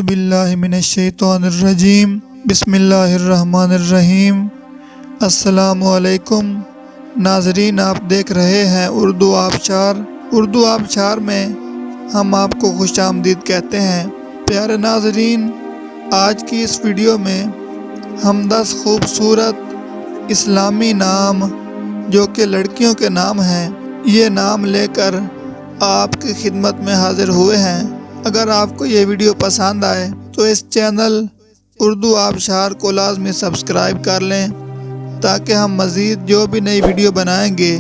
اعوذ باللہ من الشیطان الرجیم بسم اللہ الرحمن الرحیم۔ السلام علیکم ناظرین، آپ دیکھ رہے ہیں اردو آبشار۔ اردو آبشار میں ہم آپ کو خوش آمدید کہتے ہیں۔ پیارے ناظرین، آج کی اس ویڈیو میں ہم 10 خوبصورت اسلامی نام جو کہ لڑکیوں کے نام ہیں، یہ نام لے کر آپ کی خدمت میں حاضر ہوئے ہیں۔ اگر آپ کو یہ ویڈیو پسند آئے تو اس چینل اردو آبشار کو لازمی سبسکرائب کر لیں تاکہ ہم مزید جو بھی نئی ویڈیو بنائیں گے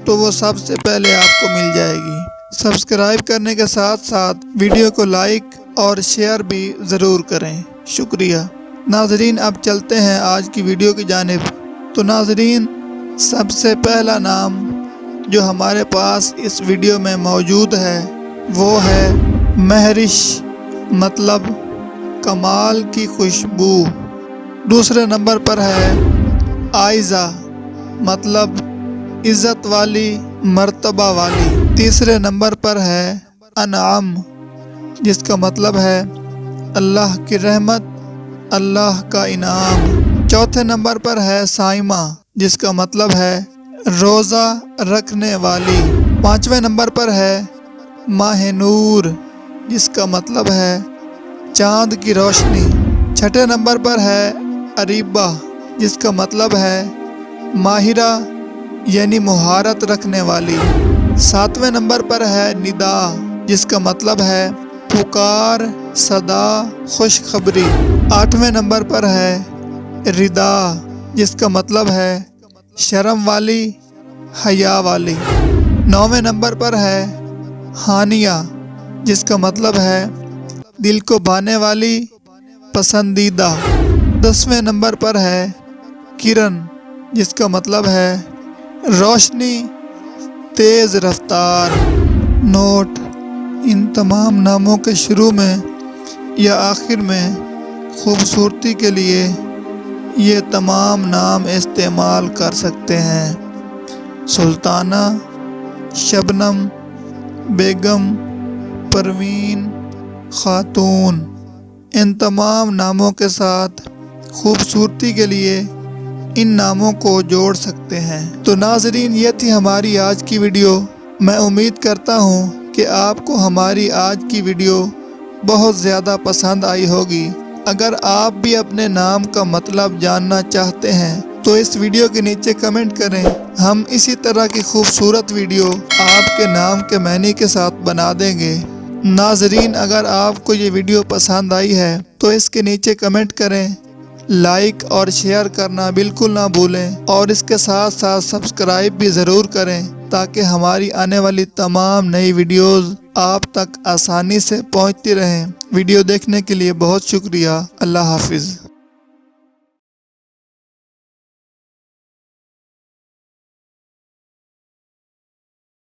تو وہ سب سے پہلے آپ کو مل جائے گی۔ سبسکرائب کرنے کے ساتھ ساتھ ویڈیو کو لائک اور شیئر بھی ضرور کریں، شکریہ۔ ناظرین، اب چلتے ہیں آج کی ویڈیو کی جانب۔ تو ناظرین، سب سے پہلا نام جو ہمارے پاس اس ویڈیو میں موجود ہے وہ ہے مہرش، مطلب کمال کی خوشبو۔ دوسرے نمبر پر ہے عائزہ، مطلب عزت والی، مرتبہ والی۔ تیسرے نمبر پر ہے انعم، جس کا مطلب ہے اللہ کی رحمت، اللہ کا انعام۔ چوتھے نمبر پر ہے صائمہ، جس کا مطلب ہے روزہ رکھنے والی۔ پانچویں نمبر پر ہے ماہ نور، جس کا مطلب ہے چاند کی روشنی۔ چھٹے نمبر پر ہے اریبہ، جس کا مطلب ہے ماہرہ یعنی مہارت رکھنے والی۔ ساتویں نمبر پر ہے ندا، جس کا مطلب ہے پکار، صدا، خوشخبری۔ آٹھویں نمبر پر ہے ردا، جس کا مطلب ہے شرم والی، حیا والی۔ نویں نمبر پر ہے ہانیہ، جس کا مطلب ہے دل کو بھانے والی، پسندیدہ۔ 10ویں نمبر پر ہے کرن، جس کا مطلب ہے روشنی، تیز رفتار۔ نوٹ: ان تمام ناموں کے شروع میں یا آخر میں خوبصورتی کے لیے یہ تمام نام استعمال کر سکتے ہیں: سلطانہ، شبنم، بیگم، پروین، خاتون۔ ان تمام ناموں کے ساتھ خوبصورتی کے لیے ان ناموں کو جوڑ سکتے ہیں۔ تو ناظرین، یہ تھی ہماری آج کی ویڈیو۔ میں امید کرتا ہوں کہ آپ کو ہماری آج کی ویڈیو بہت زیادہ پسند آئی ہوگی۔ اگر آپ بھی اپنے نام کا مطلب جاننا چاہتے ہیں تو اس ویڈیو کے نیچے کمنٹ کریں۔ ہم اسی طرح کی خوبصورت ویڈیو آپ کے نام کے معنی کے ساتھ بنا دیں گے۔ ناظرین، اگر آپ کو یہ ویڈیو پسند آئی ہے تو اس کے نیچے کمنٹ کریں، لائک اور شیئر کرنا بالکل نہ بھولیں، اور اس کے ساتھ ساتھ سبسکرائب بھی ضرور کریں تاکہ ہماری آنے والی تمام نئی ویڈیوز آپ تک آسانی سے پہنچتی رہیں۔ ویڈیو دیکھنے کے لیے بہت شکریہ۔ اللہ حافظ۔